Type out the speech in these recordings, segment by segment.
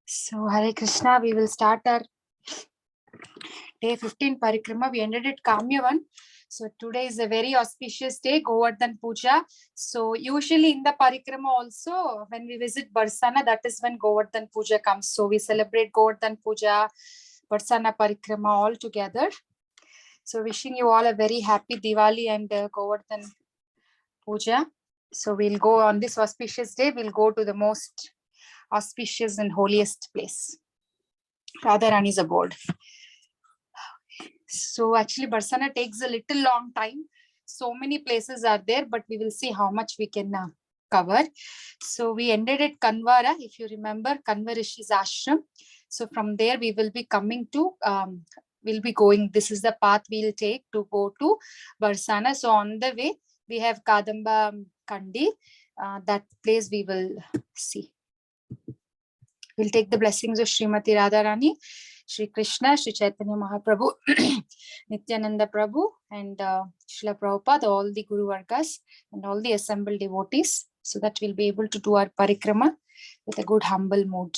So Hare Krishna, we will start our day 15 parikrama. We ended it Kamya one. So today is a very auspicious day, Govardhan Puja. So usually in the parikrama also, when we visit Barsana, that is when Govardhan Puja comes. So we celebrate Govardhan Puja, Barsana parikrama all together. So wishing you all a very happy Diwali and Govardhan Puja. So we'll go on this auspicious day, we'll go to the most auspicious and holiest place, Radharani's abode. So actually Barsana takes a little long time. So many places are there, but we will see how much we can cover. So we ended at Kanvara, if you remember, Kanva Rishi's ashram. So from there we will be coming to, we'll be going, this is the path we'll take to go to Barsana. So on the way, we have Kadamba Kandi. That place we will see. We'll take the blessings of Srimati Radharani, Shri Krishna, Shri Chaitanya Mahaprabhu, Nityananda Prabhu, and Srila Prabhupada, all the Guru Vargas, and all the assembled devotees, so that we'll be able to do our parikrama with a good humble mood.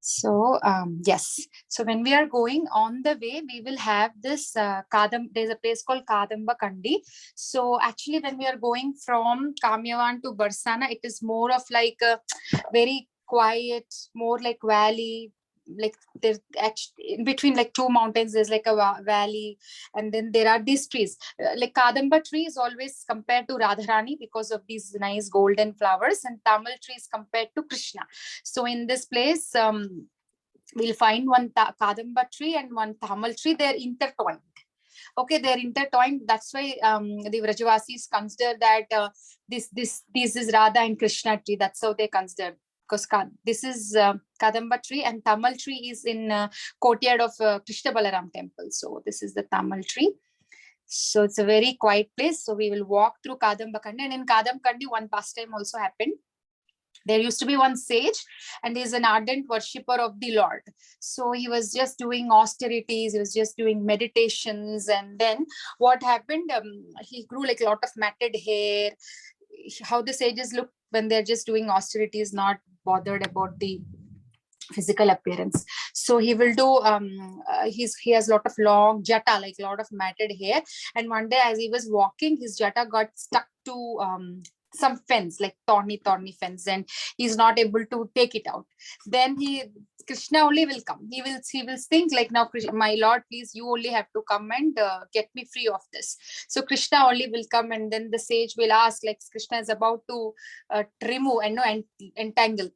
So yes, so when we are going on the way, we will have this there's a place called Kadamba Kandi. So actually when we are going from Kamyavan to Barsana, it is more of like a very quiet, more like valley, like there's actually in between like two mountains, there's like a valley, and then there are these trees. Like Kadamba tree is always compared to Radharani because of these nice golden flowers, and Tamal tree is compared to Krishna. So in this place, we'll find one Kadamba tree and one Tamal tree. They're intertwined. Okay, they're intertwined. That's why the Vrajavasis consider that this is Radha and Krishna tree. That's how they consider. Because this is Kadamba tree, and Tamal tree is in courtyard of Krishna Balaram temple. So this is the Tamal tree. So it's a very quiet place. So we will walk through Kadamba Kandi, and in Kadamba Kandi, one pastime also happened. There used to be one sage, and he's an ardent worshipper of the Lord. So he was just doing austerities, he was just doing meditations, and then what happened? He grew like a lot of matted hair. How the sages look when they're just doing austerities, not bothered about the physical appearance. So he will do he has a lot of long jata, like a lot of matted hair, and one day as he was walking, his jata got stuck to some fence, like thorny fence, and he's not able to take it out. Then Krishna only will come. He will think like, now my Lord, please, you only have to come and get me free of this. So Krishna only will come, and then the sage will ask, like Krishna is about to remove and entangle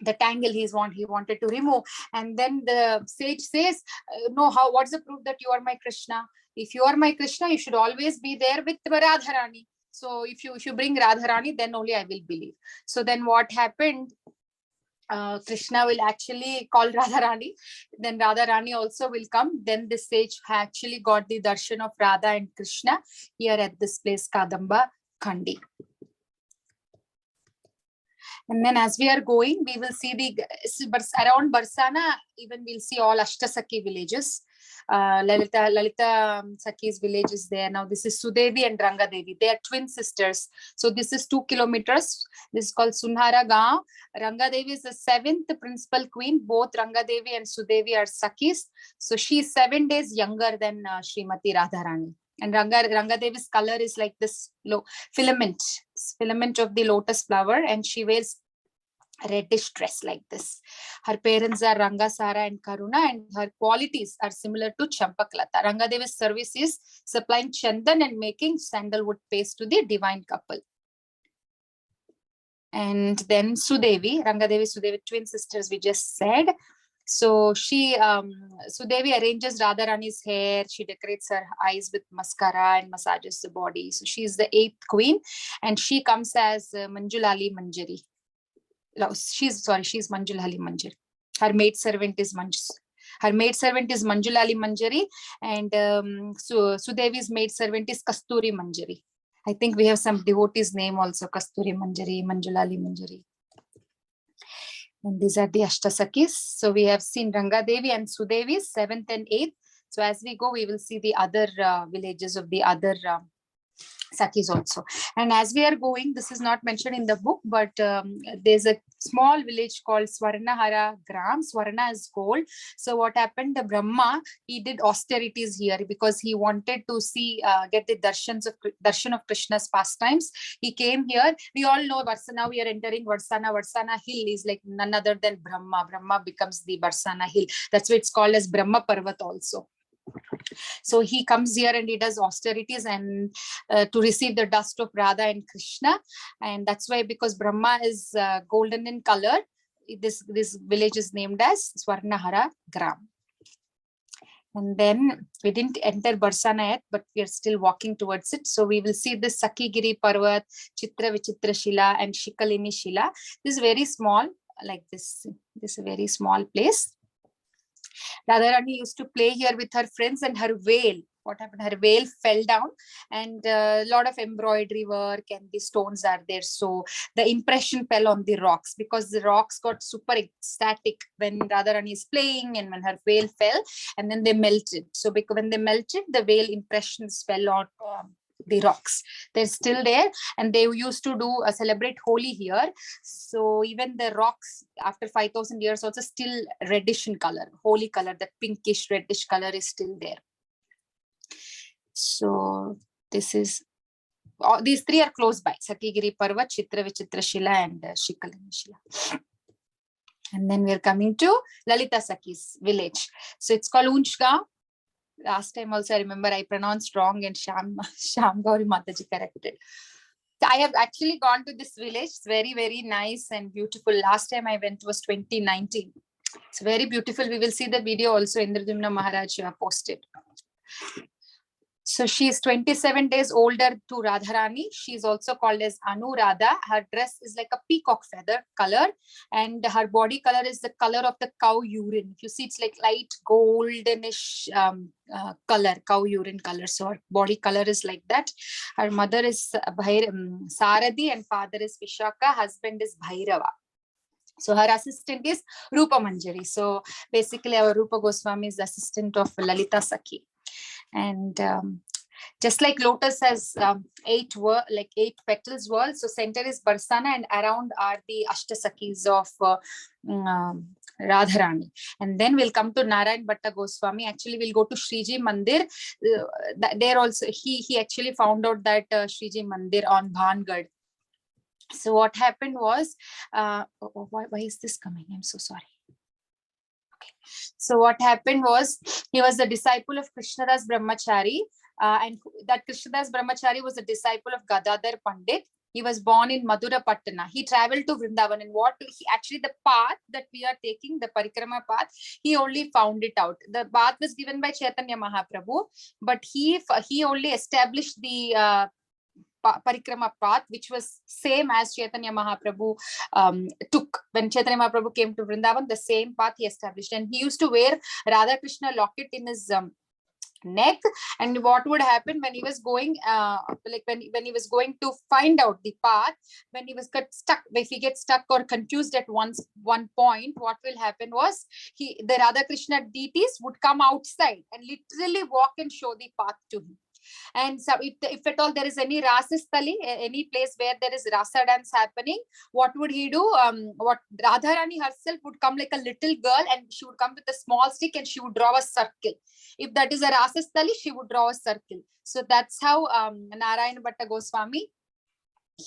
the tangle he wanted to remove, and then the sage says, no, what's the proof that you are my Krishna? If you are my Krishna, you should always be there with Radharani. So if you bring Radharani, then only I will believe. So then what happened? Krishna will actually call Radharani. Then Radharani also will come. Then the sage actually got the darshan of Radha and Krishna here at this place, Kadamba Kandi. And then as we are going, we will see around Barsana, even we'll see all Ashtasakhi villages. Lalita Sakhi's village is there. Now this is Sudevi and Ranga Devi. They are twin sisters. So this is 2 kilometers. This is called Sunhara Gaon. Ranga Devi is the 7th principal queen. Both Ranga Devi and Sudevi are Sakhis. So she is 7 days younger than Srimati Radharani. And Ranga Devi's color is like this filament of the lotus flower, and she wears a reddish dress like this. Her parents are Ranga, Sara, and Karuna, and her qualities are similar to Champaklata. Ranga Devi's service is supplying chandan and making sandalwood paste to the divine couple. And then Sudevi, Ranga Devi, Sudevi, twin sisters, we just said. So she, Sudevi arranges Radharani's hair. She decorates her eyes with mascara and massages the body. So she's the 8th queen, and she comes as Manjulali Manjari. She's Manjulali Manjari. Her maid servant is Manjulali Manjari, and Sudevi's maid servant is Kasturi Manjari. I think we have some devotees name also, Kasturi Manjari, Manjulali Manjari. And these are the Ashtasakis. So we have seen Ranga Devi and Sudevi, 7th and 8th. So as we go, we will see the other villages of the other Sakis also. And as we are going, this is not mentioned in the book, but there's a small village called Swarnahara Gram. Swarna is gold. So what happened? The Brahma, he did austerities here because he wanted to see, get the darshan of Krishna's pastimes. He came here. We all know Varsana. We are entering Varsana. Varsana hill is like none other than Brahma. Brahma becomes the Varsana hill. That's why it's called as Brahma Parvat also. So he comes here and he does austerities and to receive the dust of Radha and Krishna. And that's why, because Brahma is golden in color, this village is named as Swarnahara Gram. And then we didn't enter Barsana yet, but we are still walking towards it. So we will see this Sakigiri Parvat, Chitra Vichitra Shila and Shikalini Shila. This is very small, like this is a very small place. Radharani used to play here with her friends, and her veil, what happened? Her veil fell down, and a lot of embroidery work and the stones are there. So the impression fell on the rocks because the rocks got super ecstatic when Radharani is playing and when her veil fell, and then they melted. So because when they melted, the veil impressions fell on the rocks. They're still there, and they used to do celebrate Holi here. So even the rocks after 5,000 years also still reddish in color, holy color, that pinkish reddish color is still there. So this is, these three are close by: Sakigiri Parvat, Chitra Vichitra Shila and Shikalini Shila. And then we're coming to Lalita Sakhi's village. So it's called Unchgaon. Last time also I remember I pronounced wrong and Sham Gauri Mataji corrected. I have actually gone to this village. It's very, very nice and beautiful. Last time I went was 2019. It's very beautiful. We will see the video also. Indradumna Maharaj posted. So she is 27 days older to Radharani. She is also called as Anuradha. Her dress is like a peacock feather color, and her body color is the color of the cow urine. If you see, it's like light goldenish color, cow urine color. So her body color is like that. Her mother is Saradi and father is Vishaka. Husband is Bhairava. So her assistant is Rupa Manjari. So basically our Rupa Goswami is the assistant of Lalita Sakhi. And just like lotus has 8 petals whorl, so center is Barsana and around are the Ashtasakis of Radharani. And then we'll come to Narayan Bhatta Goswami. Actually, we'll go to Shriji Mandir. There also, he actually found out that Shriji Mandir on Bhangad. So what happened was, why is this coming? I'm so sorry. So what happened was, he was a disciple of Krishnadas Brahmachari, and that Krishnadas Brahmachari was a disciple of Gadadhar Pandit. He was born in Madura Pattana. He traveled to Vrindavan, and actually the path that we are taking, the Parikrama path, he only found it out. The path was given by Chaitanya Mahaprabhu, but he only established the Parikrama path, which was same as Chaitanya Mahaprabhu took. When Chaitanya Mahaprabhu came to Vrindavan, the same path he established. And he used to wear Radha Krishna locket in his neck. And what would happen when he was going, when he was going to find out the path, when he was stuck, if he gets stuck or confused at one point, what will happen was, the Radha Krishna deities would come outside and literally walk and show the path to him. And so if at all there is any Rasasthali, any place where there is Rasa dance happening, what would he do? What Radharani herself would come like a little girl, and she would come with a small stick and she would draw a circle. If that is a Rasasthali, she would draw a circle. So that's how Narayana Bhatta Goswami,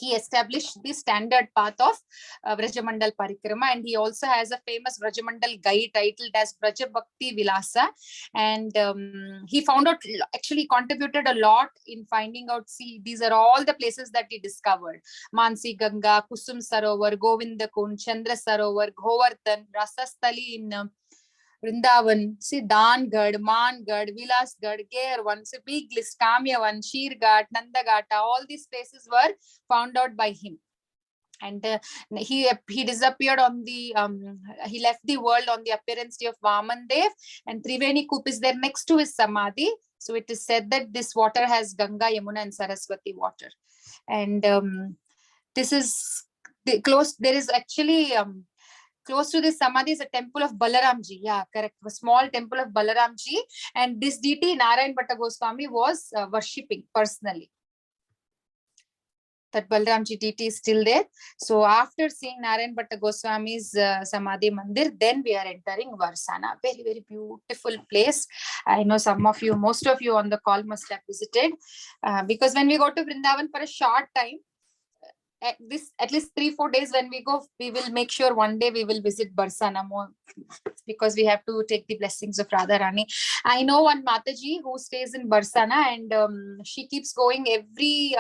he established the standard path of Vrajamandal Parikrama, and he also has a famous Vrajamandal Gai titled as Vraja Bhakti Vilasa. And he found out, actually contributed a lot in finding out, see, these are all the places that he discovered: Mansi Ganga, Kusum Sarovar, Govinda Kund, Chandra Sarovar, Govardhan, Rasasthali in Vrindavan, see, Dangad, Mangad, Vilasgad, Gairwan, so big list, Kamyavan, Shirghat, Nandagata, all these places were found out by him. And he disappeared on the, he left the world on the appearance day of Vaman Dev, and Triveni Koop is there next to his Samadhi. So it is said that this water has Ganga, Yamuna and Saraswati water. And this is close, there is actually Close to this samadhi is a temple of Balaramji. Yeah, correct. A small temple of Balaramji. And this deity, Narayan Bhatta Goswami, was worshipping personally. That Balramji deity is still there. So after seeing Narayan Bhatta Goswami's Samadhi Mandir, then we are entering Varsana. Very, very beautiful place. I know most of you on the call must have visited. Because when we go to Vrindavan for a short time, at least 3-4 days when we go, we will make sure one day we will visit Barsana more, because we have to take the blessings of Radharani. I know one Mataji who stays in Barsana, and she keeps going every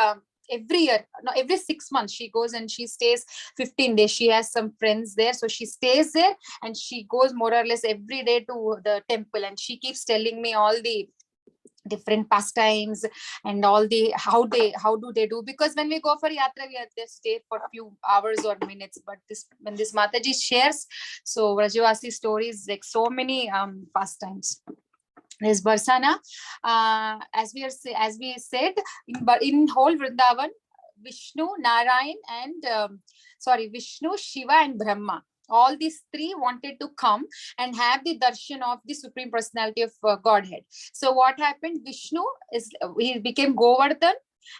year, no, every 6 months she goes and she stays 15 days. She has some friends there, so she stays there and she goes more or less every day to the temple, and she keeps telling me all the different pastimes and all the how do they do, because when we go for yatra we are there stay for a few hours or minutes, but when this Mataji shares, so Rajavasi stories, like so many pastimes. There's Barsana, as we said, in whole Vrindavan, Vishnu, Narayan, and Vishnu, Shiva, and Brahma. All these three wanted to come and have the darshan of the Supreme Personality of Godhead. So what happened? Vishnu he became Govardhan,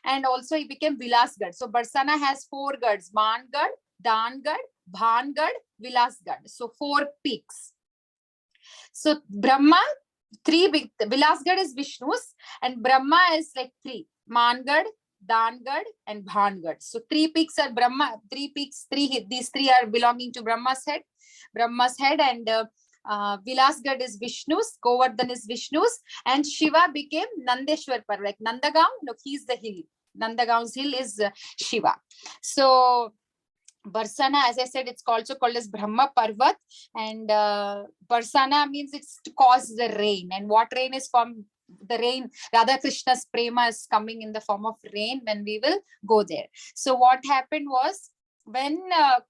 and also he became Vilasgad. So Barsana has 4 gads: Mangad, Dangad, Bhangad, Vilasgad. So 4 peaks. So Brahma, 3 big, Vilasgad is Vishnu's, and Brahma is like 3: Mangad, Dangad, and Bhangad. So 3 peaks are Brahma, 3 peaks, these 3 are belonging to Brahma's head, and Vilasgad is Vishnu's, Govardhan is Vishnu's, and Shiva became Nandeshwar Parvat, like Nandagaon. Look, he's the hill. Nandagaon's hill is Shiva. So Barsana, as I said, it's also called as Brahma Parvat, and Barsana means it's to cause the rain. And what rain is from? The rain, Radha Krishna's prema is coming in the form of rain when we will go there. So what happened was, when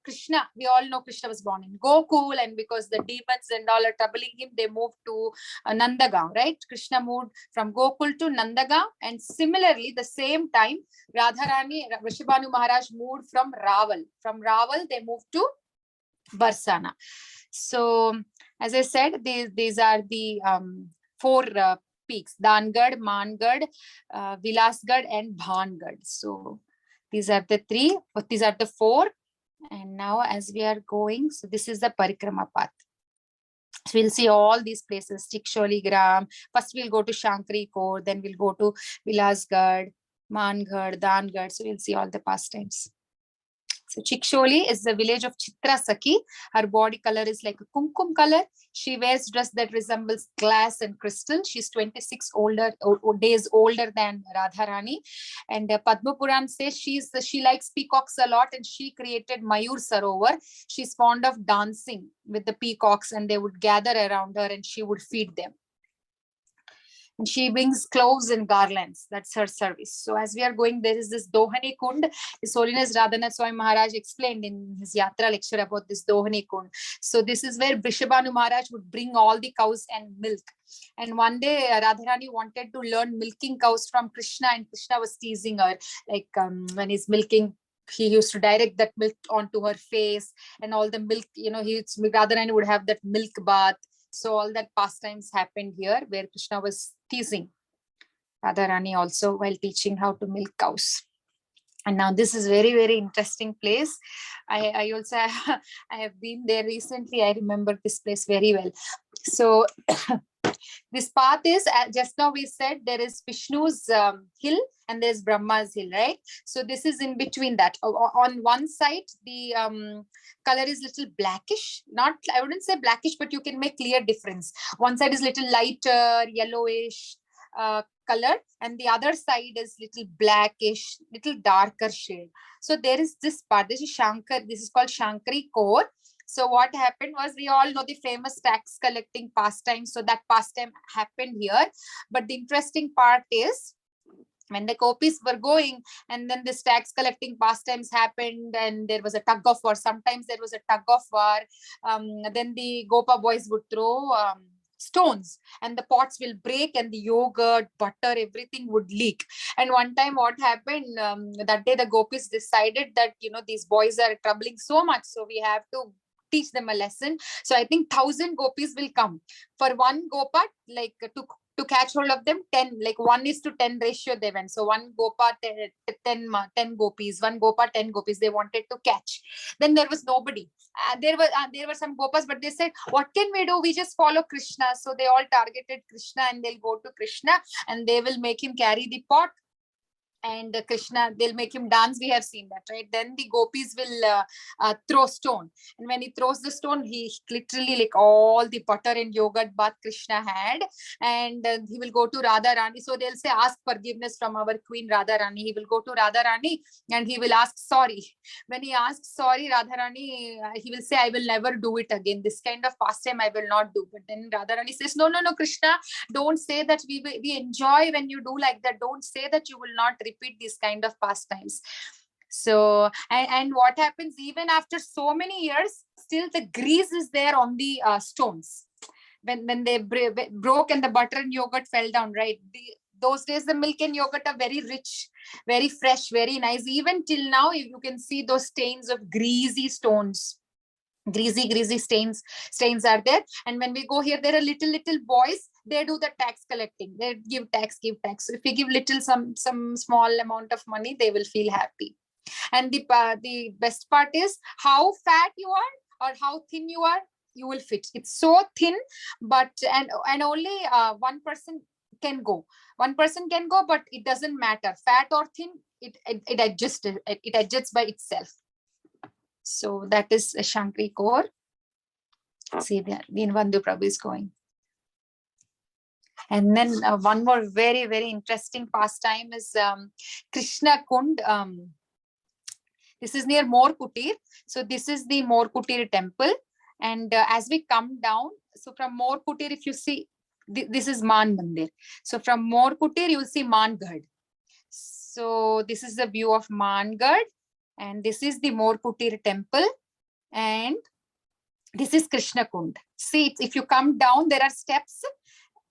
Krishna, we all know Krishna was born in Gokul, and because the demons and all are troubling him, they moved to Nandagaon, right? Krishna moved from Gokul to Nandagaon, and similarly, the same time, Radharani, Vrishabhanu Maharaj moved from Raval. From Raval, they moved to Barsana. So, as I said, these are the 4 peaks: Dangad, Mangad, Vilasgad, and Bhangad. So these are the 3, but these are the 4. And now as we are going, so this is the Parikrama path. So we'll see all these places: Chiksholigram. First we'll go to Shankari Kor, then we'll go to Vilasgad, Mangad, Dangad. So we'll see all the pastimes. So Chiksholi is the village of Chitra Sakhi. Her body color is like a kumkum color. She wears dress that resembles glass and crystal. She's 26 days older than Radharani. And Padma Puran says she likes peacocks a lot, and she created Mayur Sarovar. She's fond of dancing with the peacocks, and they would gather around her and she would feed them. And she brings cloves and garlands. That's her service. So as we are going, there is this Dohani Kund. His Holiness Radhanath Swami Maharaj explained in his Yatra lecture about this Dohani Kund. So this is where Vrishabhanu Maharaj would bring all the cows and milk. And one day Radharani wanted to learn milking cows from Krishna, and Krishna was teasing her, like when he's milking, he used to direct that milk onto her face, and all the milk, Radharani would have that milk bath. So all that pastimes happened here, where Krishna was teasing Radharani also while teaching how to milk cows. And now this is very, very interesting place. I also I have been there recently. I remember this place very well. So this path is, just now we said, there is Vishnu's hill and there's Brahma's hill, right? So this is in between that. On one side, the color is little blackish. Not, I wouldn't say blackish, but you can make clear difference. One side is little lighter, yellowish color, and the other side is little blackish, little darker shade. So there is this part. This is called Shankari Kor. So what happened was, we all know the famous tax collecting pastime. So that pastime happened here. But the interesting part is, when the gopis were going, and then this tax collecting pastimes happened, and there was a tug of war. Sometimes there was a tug of war. Then the Gopa boys would throw stones, and the pots will break, and the yogurt, butter, everything would leak. And one time what happened, that day the gopis decided that, these boys are troubling so much, so we have to teach them a lesson. So I think 1,000 gopis will come for one gopa, like to catch hold of them. 10, like 1:10 ratio they went. So one gopa 10 gopis, one gopa 10 gopis they wanted to catch. Then there was nobody. There were some gopas, but they said, what can we do? We just follow Krishna. So they all targeted Krishna, and they'll go to Krishna and they will make him carry the pot. And Krishna, they'll make him dance. We have seen that, right? Then the gopis will throw stone. And when he throws the stone, he literally, like all the butter and yogurt bath Krishna had. And he will go to Radha Rani. So they'll say, ask forgiveness from our queen Radha Rani. He will go to Radha Rani and he will ask sorry. When he asks sorry, Radha Rani, he will say, I will never do it again. This kind of pastime I will not do. But then Radha Rani says, no, Krishna, don't say that. We enjoy when you do like that. Don't say that you will not repeat these kind of pastimes. So, and what happens, even after so many years, still the grease is there on the stones. When they broke and the butter and yogurt fell down, right? Those days the milk and yogurt are very rich, very fresh, very nice. Even till now, you can see those stains of greasy stones. Greasy stains are there. And when we go here, there are little boys, they do the tax collecting. They give tax. So if we give little, some small amount of money, they will feel happy. And the best part is, how fat you are or how thin you are, you will fit. It's so thin, but and only one person can go. One person can go, but it doesn't matter, fat or thin. It adjusts by itself. So that is a Shankari core. See there, Deenbandhu Prabhu is going. And then one more very, very interesting pastime is Krishna Kund. This is near Mor Kutir. So this is the Mor Kutir temple. And as we come down, so from Mor Kutir, if you see, this is Man Mandir. So from Mor Kutir, you will see Mangad. So this is the view of Mangad. And this is the Mor Kutir temple. And this is Krishna Kund. See, if you come down, there are steps.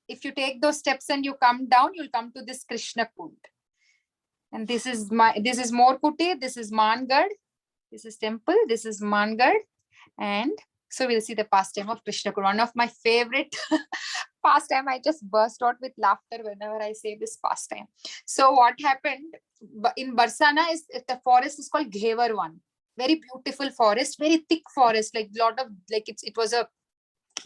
If you take those steps and you come down, you'll come to this Krishna Kund. And this is Mor Kutir, this is Mangad, this is temple, this is Mangad. And so we'll see the pastime of Krishna Kund. One of my favorite pastime. I just burst out with laughter whenever I say this pastime. So what happened in Barsana is the forest is called Ghevar one. Very beautiful forest, very thick forest, like lot of, like it was a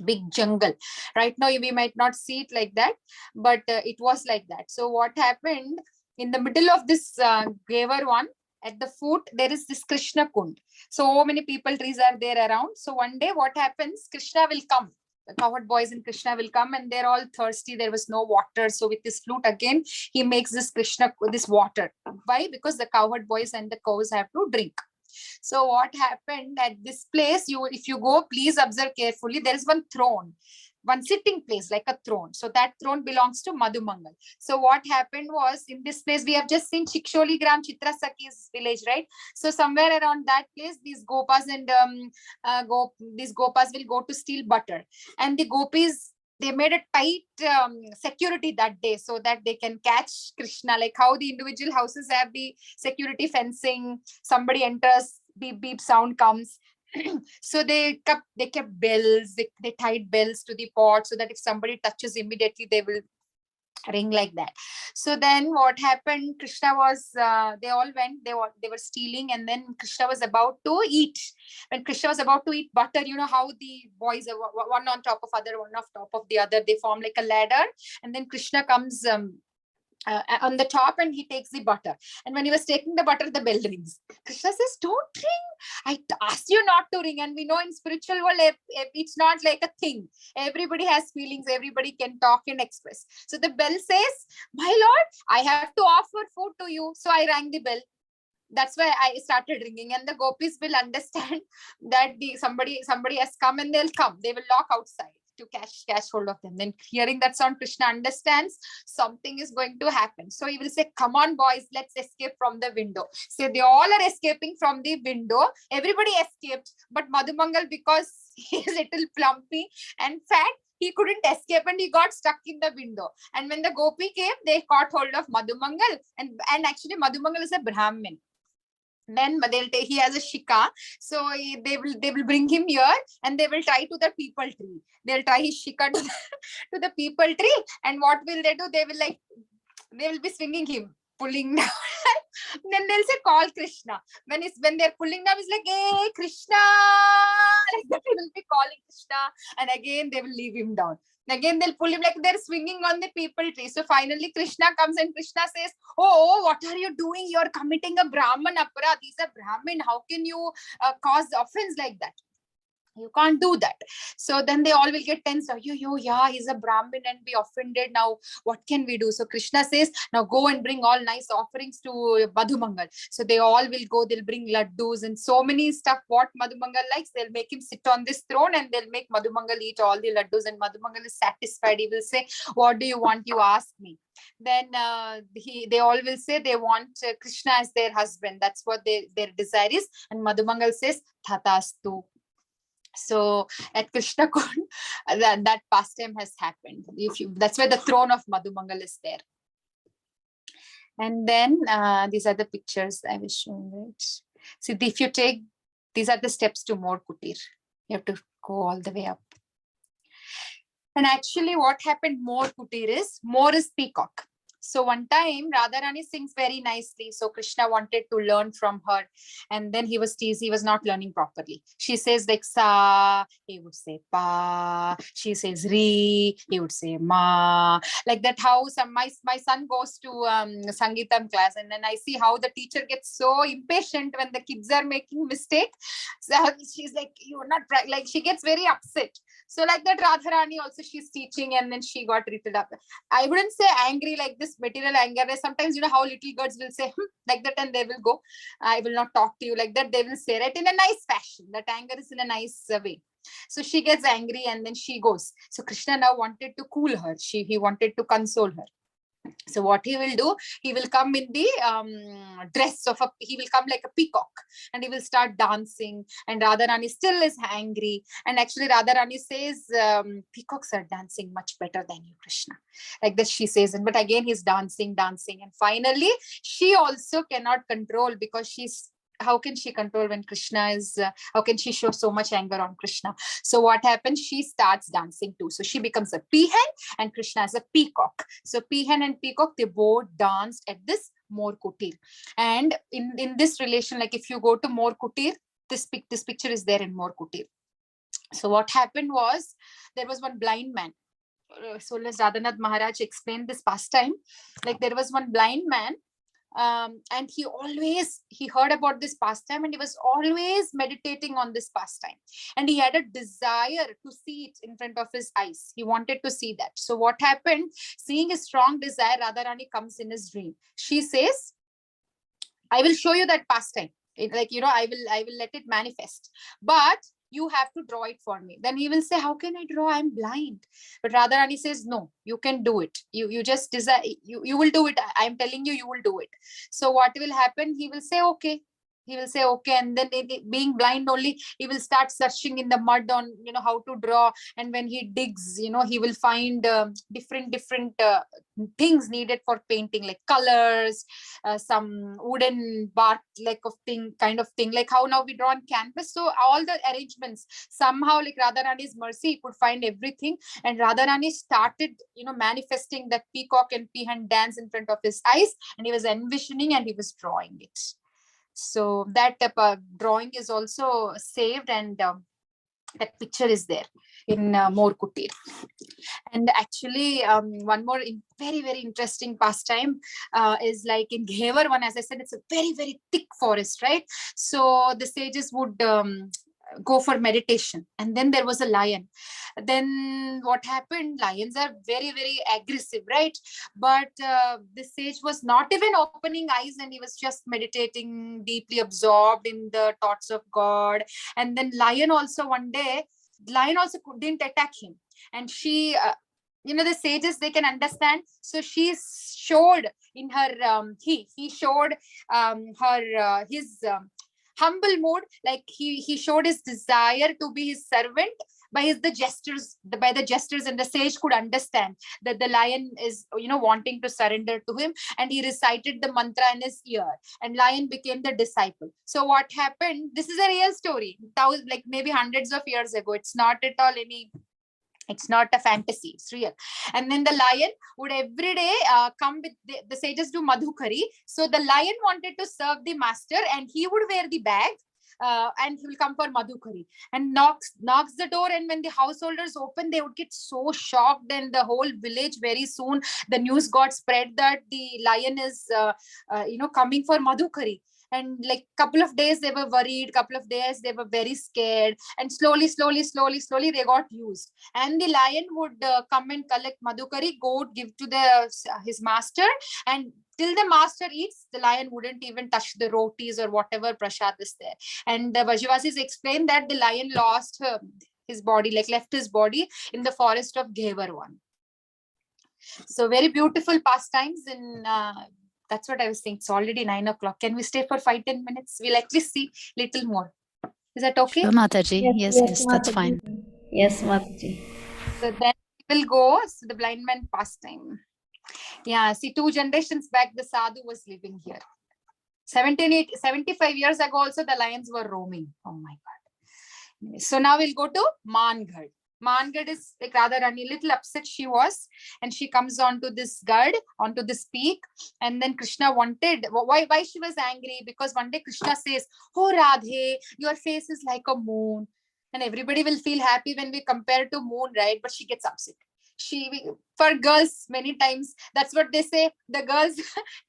big jungle. Right now we might not see it like that, but it was like that. So what happened, in the middle of this Ghevar one, at the foot, there is this Krishna Kund. So many people, trees are there around. So one day what happens, Krishna will come. The cowherd boys in Krishna will come and they're all thirsty. There was no water. So with this flute again, he makes this this water. Why? Because the cowherd boys and the cows have to drink. So what happened at this place, if you go, please observe carefully, there is one throne, one sitting place like a throne. So that throne belongs to Madhumangal. So what happened was, in this place, we have just seen Chiksholi Gram, Chitra Sakhi's village, right? So somewhere around that place, these gopas and these gopas will go to steal butter. And the gopis, they made a tight security that day so that they can catch Krishna, like how the individual houses have the security fencing. Somebody enters, beep, beep, sound comes. So they kept bells, they tied bells to the pot so that if somebody touches, immediately they will ring like that. So then what happened, Krishna was, they all went, they were stealing, and then Krishna was about to eat. When Krishna was about to eat butter, you know how the boys are one on top of other, one on top of the other, they form like a ladder, and then Krishna comes on the top and he takes the butter. And when he was taking the butter, the bell rings. Krishna says, don't ring. I asked you not to ring. And we know in spiritual world, it's not like a thing. Everybody has feelings. Everybody can talk and express. So the bell says, my lord, I have to offer food to you. So I rang the bell. That's why I started ringing, and the gopis will understand that somebody has come, and they'll come. They will lock outside to catch hold of them. Then hearing that sound, Krishna understands something is going to happen. So he will say, come on boys, let's escape from the window. So they all are escaping from the window. Everybody escaped, but Madhumangal, because he is little plumpy and fat, he couldn't escape and he got stuck in the window. And when the gopi came, they caught hold of Madhumangal, and actually Madhumangal is a Brahmin. Then he has a shika, so they will bring him here and they will tie to the people tree. They'll tie his shika to to the people tree, and what will they do? They will be swinging him, pulling down. Then they'll say, call Krishna. When they're pulling down, it's like, hey Krishna, like that. They will be calling Krishna, and again they will leave him down. Again they'll pull him, like they're swinging on the people tree. So finally Krishna comes and Krishna says, oh, what are you doing? You're committing a Brahman aparadh. He's a Brahmin. How can you cause offense like that? You can't do that. So then they all will get tense. Yeah, he's a Brahmin and be offended. Now, what can we do? So Krishna says, now go and bring all nice offerings to Madhumangal. So they all will go, they'll bring laddus and so many stuff. What Madhumangal likes, they'll make him sit on this throne and they'll make Madhumangal eat all the laddus, and Madhumangal is satisfied. He will say, what do you want? You ask me. Then they all will say they want Krishna as their husband. That's what their desire is. And Madhumangal says, Thathastu. So at Krishna Kund, that pastime has happened. That's why the throne of Madhumangal is there. And then these are the pictures I was showing. Right? See, if you take, these are the steps to Mor Kutir. You have to go all the way up. And actually what happened, Mor Kutir is, Mor is peacock. So one time Radharani sings very nicely. So Krishna wanted to learn from her. And then he was teased. He was not learning properly. She says like sa, he would say pa. She says re, he would say ma. Like that how my son goes to Sangeetam class. And then I see how the teacher gets so impatient when the kids are making mistake. So she's like, you're not, like she gets very upset. So like that Radharani also, she's teaching and then she got written up. I wouldn't say angry like this material anger. Sometimes you know how little girls will say like that and they will go, I will not talk to you, like that they will say it in a nice fashion. That anger is in a nice way. So she gets angry and then she goes. So Krishna now wanted to cool her. He wanted to console her. So what he will do, he will come in the dress of he will come like a peacock and he will start dancing, and Radharani still is angry. And actually Radharani says, peacocks are dancing much better than you, Krishna. Like that she says, but again he's dancing. And finally she also cannot control, because she's, how can she control when Krishna is, how can she show so much anger on Krishna? So what happens? She starts dancing too. So she becomes a peahen and Krishna is a peacock. So peahen and peacock, they both danced at this Mor Kutir. And in this relation, like if you go to Mor Kutir, this picture is there in Mor Kutir. So what happened was, there was one blind man. So let's Radhanath Maharaj explain this pastime. Like there was one blind man, and he heard about this pastime and he was always meditating on this pastime, and he had a desire to see it in front of his eyes. He wanted to see that. So what happened, seeing his strong desire, Radharani comes in his dream. She says, I will show you that pastime. I will let it manifest, but you have to draw it for me. Then he will say, how can I draw? I'm blind. But Radharani says, no, you can do it. You just desire, you will do it. I'm telling you, you will do it. So what will happen? He will say, okay. And then being blind only, he will start searching in the mud on, how to draw. And when he digs, he will find different things needed for painting, like colors, some wooden bark kind of thing, like how now we draw on canvas. So all the arrangements, somehow like Radharani's mercy, he could find everything. And Radharani started, manifesting that peacock and peahen dance in front of his eyes. And he was envisioning and he was drawing it. So that drawing is also saved, and that picture is there in Mor Kutir. And actually, one more very, very interesting pastime is like in Ghevar one, as I said, it's a very, very thick forest, right? So the sages would go for meditation, and then there was a lion. Then what happened, lions are very, very aggressive, right? But the sage was not even opening eyes, and he was just meditating, deeply absorbed in the thoughts of God. And then lion also didn't attack him. And she the sages, they can understand. So she showed in her he showed his humble mood, like he showed his desire to be his servant, by the gestures, by the gestures, and the sage could understand that the lion is, wanting to surrender to him, and he recited the mantra in his ear, and lion became the disciple. So what happened? This is a real story, like maybe hundreds of years ago. It's not at all it's not a fantasy, it's real. And then the lion would every day come with the sages do madhukari. So the lion wanted to serve the master, and he would wear the bag, and he will come for madhukari, and knocks the door. And when the householders open, they would get so shocked, and the whole village, very soon the news got spread that the lion is coming for madhukari. And like couple of days they were worried, couple of days they were very scared, and slowly they got used. And the lion would come and collect madhukari, go give to his master, and till the master eats, the lion wouldn't even touch the rotis or whatever prasad is there. And the Vrajavasis explain that the lion lost his body, like left his body in the forest of Ghevarwan. So very beautiful pastimes in that's what I was saying. It's already 9 o'clock. Can we stay for 5-10 minutes? We'll at least see little more. Is that okay? Sure, Mataji. Yes, that's fine. Yes, Mataji. So then we'll go to the blind man pastime. Yeah, see, 2 generations back, the sadhu was living here. 75 years ago also, the lions were roaming. Oh my God. So now we'll go to Mangad. Mangad is like Radharani, little upset she was, and she comes onto this gad, onto this peak. And then Krishna wanted, why she was angry? Because one day Krishna says, "Oh Radhe, your face is like a moon." And everybody will feel happy when we compare to moon, right? But she gets upset. For girls, many times, that's what they say. The girls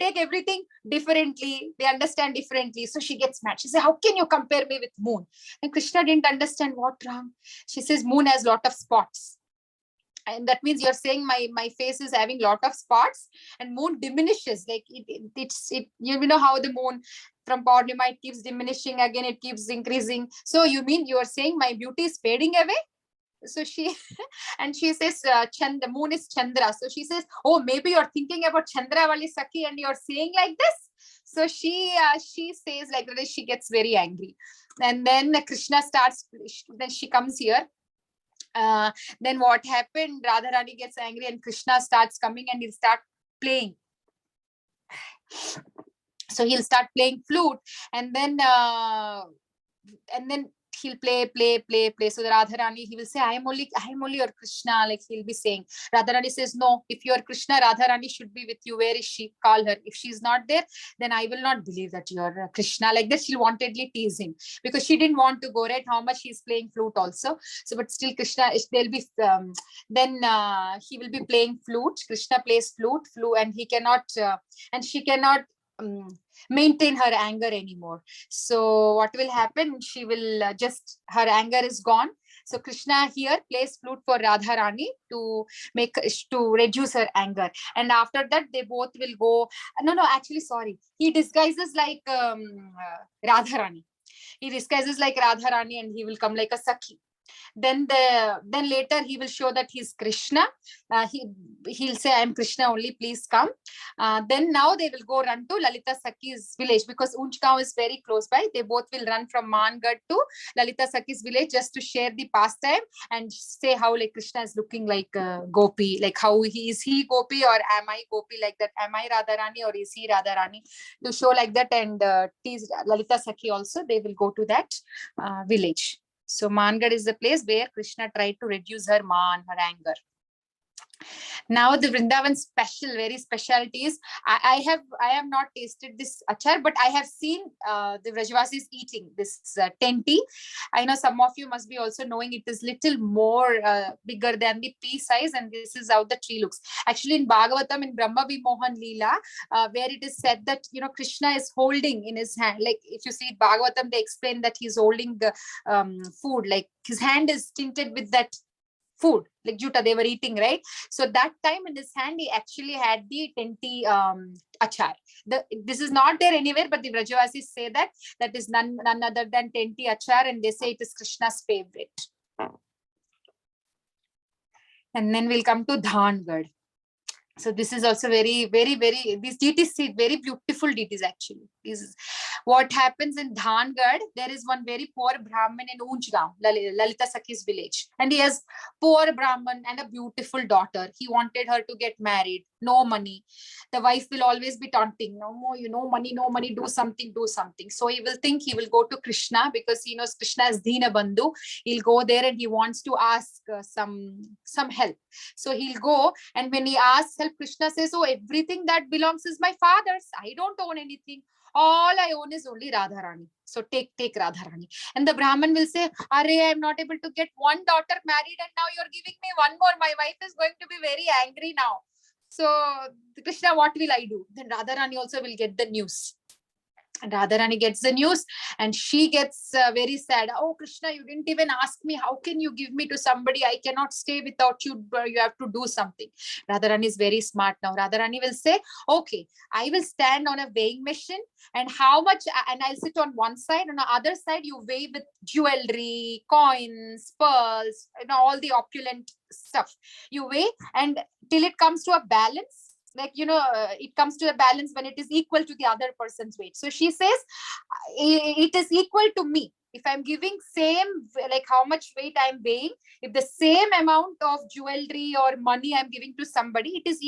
take everything differently. They understand differently. So she gets mad. She says, "How can you compare me with moon?" And Krishna didn't understand what wrong. She says, "Moon has lot of spots." And that means you're saying my face is having lot of spots, and moon diminishes. Like you know how the moon from Purnima, it keeps diminishing, again it keeps increasing. So you mean you are saying my beauty is fading away? So she and she says the moon is Chandra. So she says, "Oh, maybe you're thinking about Chandra Vali Sakhi and you're saying like this." So she says like that. She gets very angry, and then Krishna starts. Then she comes here. Then what happened? Radharani gets angry, and Krishna starts coming, and he'll start playing. So he'll start playing flute, and then he'll play. So the Radharani, he will say, I am only your Krishna. Like he'll be saying, Radharani says, "No, if you are Krishna, Radharani should be with you. Where is she? Call her. If she's not there, then I will not believe that you're Krishna." Like that, she'll wantedly tease him, because she didn't want to go, right? How much he's playing flute also. So, but still Krishna, there'll be, then he will be playing flute. Krishna plays flute, and he cannot, and she cannot maintain her anger anymore. So what will happen? She will her anger is gone. So Krishna here plays flute for Radharani to reduce her anger. And after that, they both will go. No, actually, sorry. He disguises like Radharani. He disguises like Radharani, and he will come like a Sakhi. Then later he will show that he's Krishna. He'll say, "I am Krishna only, please come." Then now they will go run to Lalita Sakhi's village, because Unchgaon is very close by. They both will run from Mangad to Lalita Sakhi's village just to share the pastime and say how like Krishna is looking like Gopi, like how is he Gopi or am I Gopi, like that. Am I Radharani or is he Radharani? To show like that, and tease Lalita Sakhi also. They will go to that village. So Mangad is the place where Krishna tried to reduce her anger. Now the Vrindavan very specialty is, I have not tasted this achar, but I have seen the Vrajavasis eating this tenti. I know some of you must be also knowing it is little more bigger than the pea size, and this is how the tree looks. Actually, in Bhagavatam, in Brahma Vimohan Leela, where it is said that Krishna is holding in his hand, like if you see Bhagavatam, they explain that he's holding the food, like his hand is tinted with that food, like juta they were eating, right? So that time in his hand, he actually had the tenti achar. This is not there anywhere, but the Vrajavasis say that is none other than tenti achar, and they say it is Krishna's favorite. And then we'll come to Dhangad. So this is also very, very, very, these deities, very beautiful deities actually. What happens in Dhangad, there is one very poor Brahmin in Unjgaon, Lalita Sakhi's village. And he has poor Brahmin and a beautiful daughter. He wanted her to get married. No money. The wife will always be taunting, no more, no money, do something, do something. So he will think he will go to Krishna because he knows Krishna is Dina Bandhu. He'll go there and he wants to ask some help. So he'll go, and when he asks help, Krishna says, oh, everything that belongs is my father's. I don't own anything. All I own is only Radharani. So take Radharani. And the Brahman will say, Are, I'm not able to get one daughter married and now you're giving me one more. My wife is going to be very angry now. So Krishna, what will I do? Then Radharani also will get the news. And Radharani gets the news and she gets very sad. Oh, Krishna, you didn't even ask me. How can you give me to somebody? I cannot stay without you. You have to do something. Radharani is very smart now. Radharani will say, okay, I will stand on a weighing machine and how much, and I'll sit on one side. On the other side, you weigh with jewelry, coins, pearls, all the opulent stuff. You weigh and till it comes to a balance. Like, it comes to a balance when it is equal to the other person's weight. So she says, it is equal to me. If I'm giving same, like how much weight I'm weighing, if the same amount of jewelry or money I'm giving to somebody, it is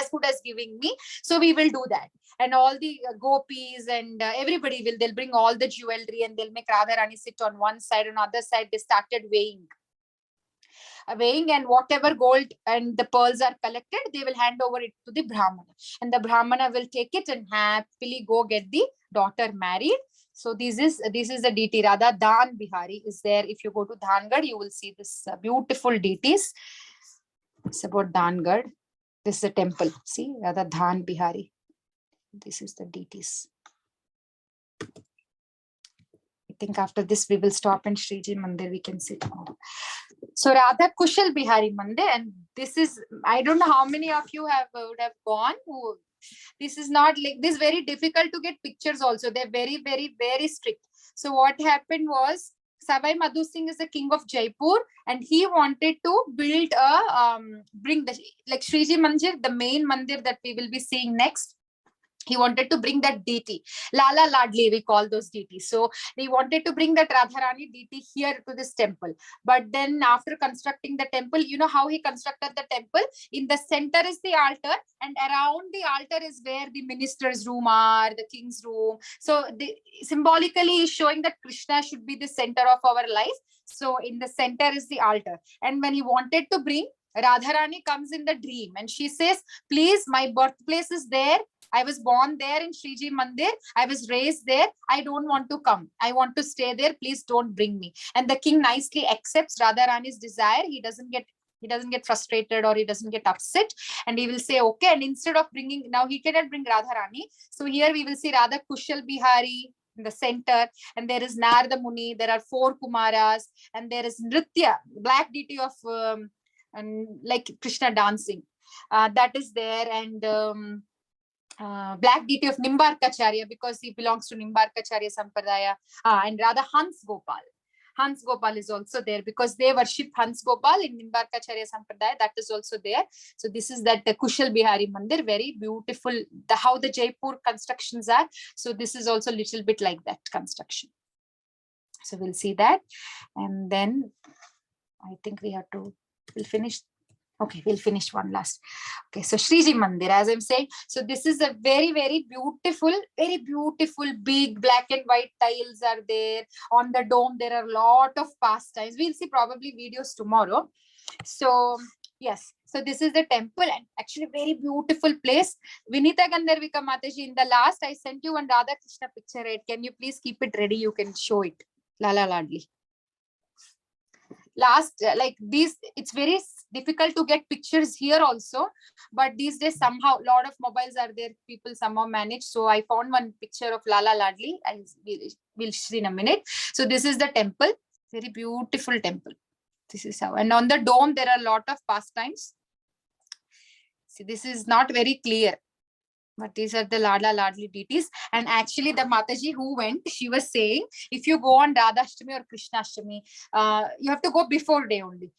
as good as giving me. So we will do that. And all the gopis and everybody they'll bring all the jewelry and they'll make Radharani sit on one side, on the other side, they started weighing, and whatever gold and the pearls are collected, they will hand over it to the Brahmana, and the Brahmana will take it and happily go get the daughter married. So this is the deity Radha. Dan Bihari is there. If you go to Dhangad, you will see this beautiful deities. It's about Dhangad. This is a temple. See, Radha Dhan Bihari. This is the deities. I think after this we will stop in Shriji Mandir. We can sit more. So Radha Kushal Bihari Mandir, and this is, I don't know how many of you would have gone. This is not like this, very difficult to get pictures also. They're very, very, very strict. So what happened was, Savai Madhu Singh is the king of Jaipur, and he wanted to build bring the, like Shriji Mandir, the main mandir that we will be seeing next. He wanted to bring that deity, Lala Ladli, we call those deities. So he wanted to bring that Radharani deity here to this temple. But then after constructing the temple, you know how he constructed the temple? In the center is the altar, and around the altar is where the minister's room are, the king's room. So symbolically is showing that Krishna should be the center of our life. So in the center is the altar. And when he wanted to bring, Radharani comes in the dream and she says, please, my birthplace is there. I was born there in Shriji Mandir. I was raised there. I don't want to come. I want to stay there. Please don't bring me. And the king nicely accepts Radharani's desire. He doesn't get frustrated or he doesn't get upset. And he will say, okay. And instead of bringing, now he cannot bring Radharani. So here we will see Radha Kushal Bihari in the center. And there is Narada Muni. There are 4 Kumaras. And there is Nritya, black deity of, and like Krishna dancing. That is there. And black deity of Nimbarkacharya, because he belongs to Nimbarkacharya Sampradaya. And rather Hans Gopal. Hans Gopal is also there because they worship Hans Gopal in Nimbarkacharya Sampradaya. That is also there. So this is that Kushal Bihari Mandir, very beautiful. How the Jaipur constructions are. So this is also a little bit like that construction. So we'll see that. And then I think we'll finish. Okay, we'll finish one last. Okay, so Shriji Mandir, as I'm saying, so this is a very, very beautiful, big black and white tiles are there. On the dome, there are a lot of pastimes. We'll see probably videos tomorrow. So yes, so this is the temple and actually very beautiful place. Vinita Gandharvika Mataji, in the last, I sent you one Radha Krishna picture, right? Can you please keep it ready? You can show it. Lala Ladli. Last, like these, it's very difficult to get pictures here also, but these days somehow a lot of mobiles are there, people somehow manage. So I found one picture of Lala Ladli. We'll see in a minute. So this is the temple, very beautiful temple. This is how, and on the dome there are a lot of pastimes. See, this is not very clear. But these are the Lada Ladli deities. And actually, the Mataji who went, she was saying, if you go on Radhashtami or Krishnashtami, you have to go before day only.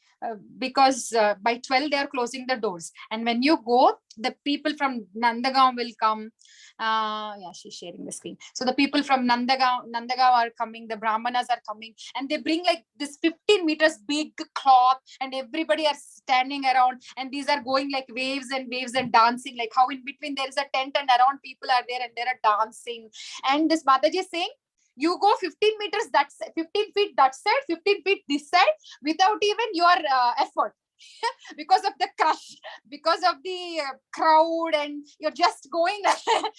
Because by 12 they are closing the doors, and when you go, the people from Nandagaon will come. Yeah, she's sharing the screen. So the people from Nandagaon are coming, the Brahmanas are coming, and they bring like this 15 meters big cloth, and everybody are standing around, and these are going like waves and waves and dancing, like how in between there is a tent and around people are there and they are dancing. And this Mataji is saying, you go 15 meters, that's 15 feet that side, 15 feet this side, without even your effort. Because of the crush, because of the crowd, and you're just going